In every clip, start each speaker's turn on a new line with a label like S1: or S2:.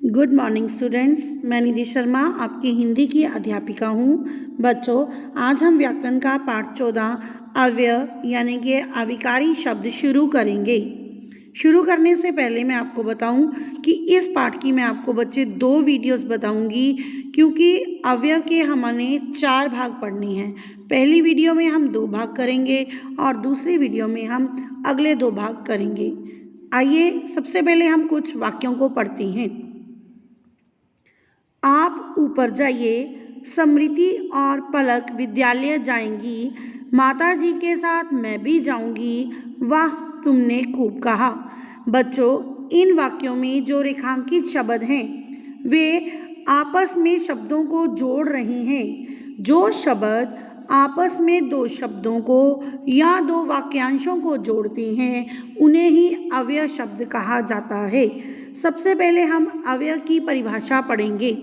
S1: Good morning students, मैं निधि शर्मा आपकी हिंदी की अध्यापिका हूँ। बच्चों, आज हम व्याकरण का पाठ 14 अव्यय यानी कि अविकारी शब्द शुरू करेंगे। शुरू करने से पहले मैं आपको बताऊं कि इस पाठ की मैं आपको बच्चे 2 वीडियोस बताऊंगी, क्योंकि अव्यय के हमने 4 भाग पढ़ने हैं। पहली वीडियो में हम 2 भाग करेंगे और दूसरी वीडियो में हम अगले 2 भाग करेंगे। आइए सबसे पहले हम कुछ वाक्यों को पढ़ते हैं। आप ऊपर जाइए, समृति और पलक विद्यालय जाएंगी, माताजी के साथ मैं भी जाऊंगी, वाह तुमने खूब कहा। बच्चों, इन वाक्यों में जो रेखांकित शब्द हैं वे आपस में शब्दों को जोड़ रहे हैं। जो शब्द आपस में 2 शब्दों को या 2 वाक्यांशों को जोड़ते हैं उन्हें ही अव्यय शब्द कहा जाता है। सबसे पहले हम अव्यय की परिभाषा पढ़ेंगे।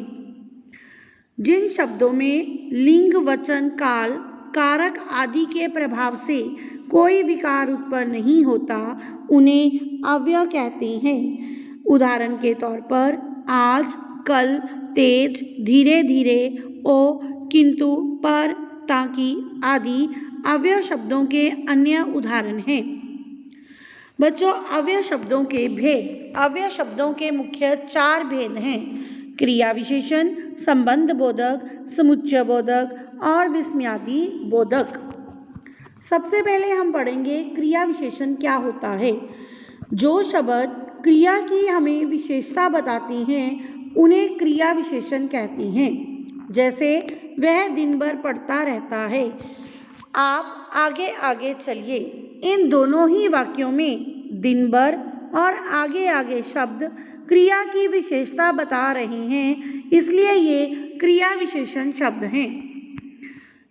S1: जिन शब्दों में लिंग, वचन, काल, कारक आदि के प्रभाव से कोई विकार उत्पन्न नहीं होता उन्हें अव्यय कहते हैं। उदाहरण के तौर पर आज, कल, तेज, धीरे धीरे, ओ, किंतु, पर, ताकि आदि अव्यय शब्दों के अन्य उदाहरण हैं। बच्चों, अव्यय शब्दों के भेद। अव्यय शब्दों के मुख्य 4 भेद हैं: क्रिया विशेषण, संबंध बोधक, समुच्चय बोधक और विस्मयादि बोधक। सबसे पहले हम पढ़ेंगे क्रिया विशेषण क्या होता है। जो शब्द क्रिया की हमें विशेषता बताते हैं उन्हें क्रिया विशेषण कहते हैं। जैसे वह दिन भर पढ़ता रहता है, आप आगे आगे चलिए। इन दोनों ही वाक्यों में दिन भर और आगे आगे शब्द क्रिया की विशेषता बता रहे हैं, इसलिए ये क्रिया विशेषण शब्द हैं।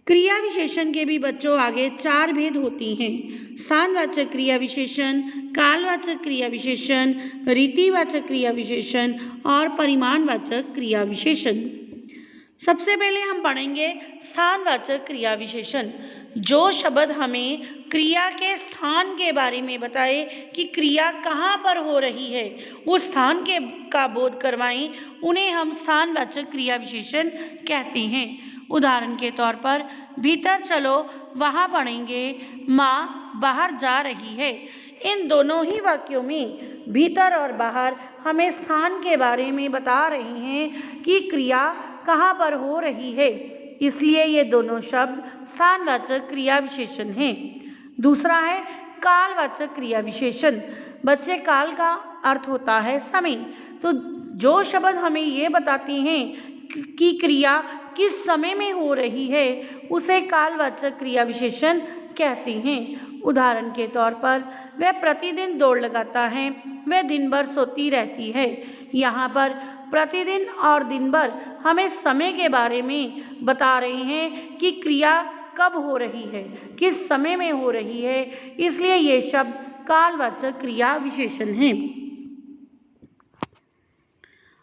S1: क्रिया विशेषण के भी बच्चों आगे 4 भेद होती हैं: स्थानवाचक क्रिया विशेषण, कालवाचक क्रिया विशेषण, रीतिवाचक क्रिया विशेषण और परिमाणवाचक क्रिया विशेषण। सबसे पहले हम पढ़ेंगे स्थानवाचक क्रिया विशेषण। जो शब्द हमें क्रिया के स्थान के बारे में बताए कि क्रिया कहाँ पर हो रही है, उस स्थान का बोध करवाएं, उन्हें हम स्थानवाचक क्रिया विशेषण कहते हैं। उदाहरण के तौर पर भीतर चलो, वहाँ पढ़ेंगे माँ बाहर जा रही है। इन दोनों ही वाक्यों में भीतर और बाहर हमें स्थान के बारे में बता रहे हैं कि क्रिया कहाँ पर हो रही है, इसलिए ये दोनों शब्द स्थानवाचक क्रिया विशेषण हैं। दूसरा है कालवाचक क्रिया विशेषण। बच्चे, काल का अर्थ होता है समय, तो जो शब्द हमें ये बताते हैं कि क्रिया किस समय में हो रही है उसे कालवाचक क्रिया विशेषण कहते हैं। उदाहरण के तौर पर वह प्रतिदिन दौड़ लगाता है, वह दिन भर सोती रहती है। यहाँ पर प्रतिदिन और दिन भर हमें समय के बारे में बता रहे हैं कि क्रिया कब हो रही है, किस समय में हो रही है, इसलिए ये शब्द कालवाचक क्रिया विशेषण हैं।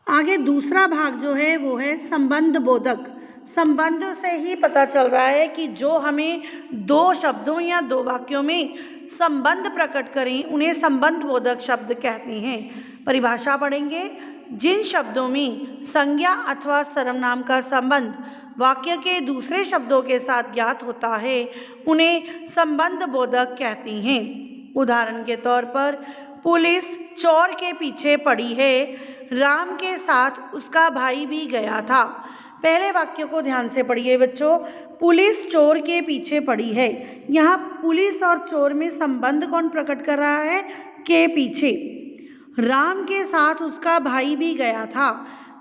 S1: आगे दूसरा भाग जो है वो है संबंध बोधक। संबंध से ही पता चल रहा है कि जो हमें 2 शब्दों या 2 वाक्यों में संबंध प्रकट करें उन्हें संबंध बोधक शब्द कहते हैं। परिभाषा पढ़ेंगे। जिन शब्दों में संज्ञा अथवा सर्वनाम का संबंध वाक्य के दूसरे शब्दों के साथ ज्ञात होता है उन्हें संबंध बोधक कहते हैं। उदाहरण के तौर पर पुलिस चोर के पीछे पड़ी है, राम के साथ उसका भाई भी गया था। पहले वाक्य को ध्यान से पढ़िए बच्चों। पुलिस चोर के पीछे पड़ी है। यहाँ पुलिस और चोर में संबंध कौन प्रकट कर रहा है? के पीछे। राम के साथ उसका भाई भी गया था।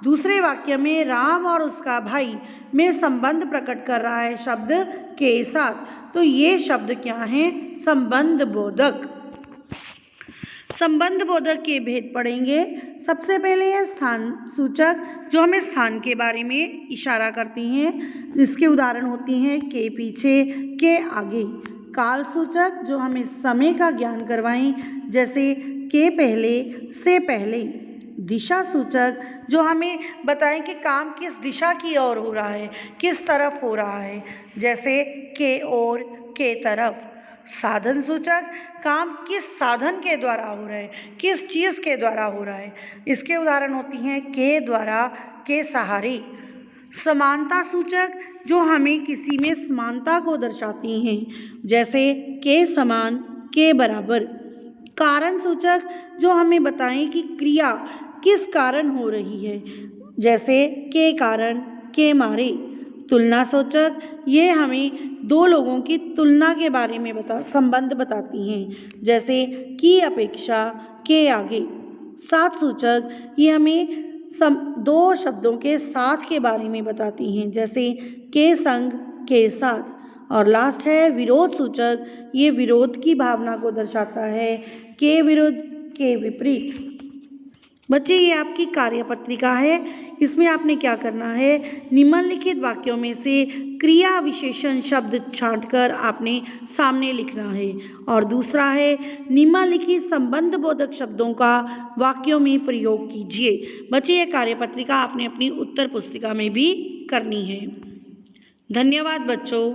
S1: दूसरे वाक्य में राम और उसका भाई में संबंध प्रकट कर रहा है शब्द के साथ, तो ये शब्द क्या हैं? संबंध बोधक। संबंध बोधक के भेद पढ़ेंगे। सबसे पहले है स्थान सूचक, जो हमें स्थान के बारे में इशारा करती हैं, जिसके उदाहरण होती हैं के पीछे, के आगे। काल सूचक, जो हमें समय का ज्ञान करवाएं, जैसे के पहले, से पहले। दिशा सूचक, जो हमें बताएं कि काम किस दिशा की ओर हो रहा है, किस तरफ हो रहा है, जैसे के ओर, के तरफ। साधन सूचक काम किस साधन के द्वारा हो रहा है, किस चीज़ के द्वारा हो रहा है। इसके उदाहरण होती हैं के द्वारा, के सहारे। समानता सूचक जो हमें किसी में समानता को दर्शाती हैं, जैसे के समान, के बराबर। कारण सूचक जो हमें बताएं कि क्रिया किस कारण हो रही है, जैसे के कारण, के मारे। तुलना सूचक ये हमें दो लोगों की तुलना के बारे में संबंध बताती हैं, जैसे की अपेक्षा, के आगे। साथ सूचक ये हमें दो शब्दों के साथ के बारे में बताती हैं, जैसे के संग, के साथ। और लास्ट है विरोध सूचक, ये विरोध की भावना को दर्शाता है, के विरुद्ध, के विपरीत। बच्चे ये आपकी कार्यपत्रिका है, इसमें आपने क्या करना है, निम्नलिखित वाक्यों में से क्रिया विशेषण शब्द छांटकर आपने सामने लिखना है। और दूसरा है निम्नलिखित संबंध बोधक शब्दों का वाक्यों में प्रयोग कीजिए। बच्चे ये कार्यपत्रिका आपने अपनी उत्तर पुस्तिका में भी करनी है। धन्यवाद बच्चों।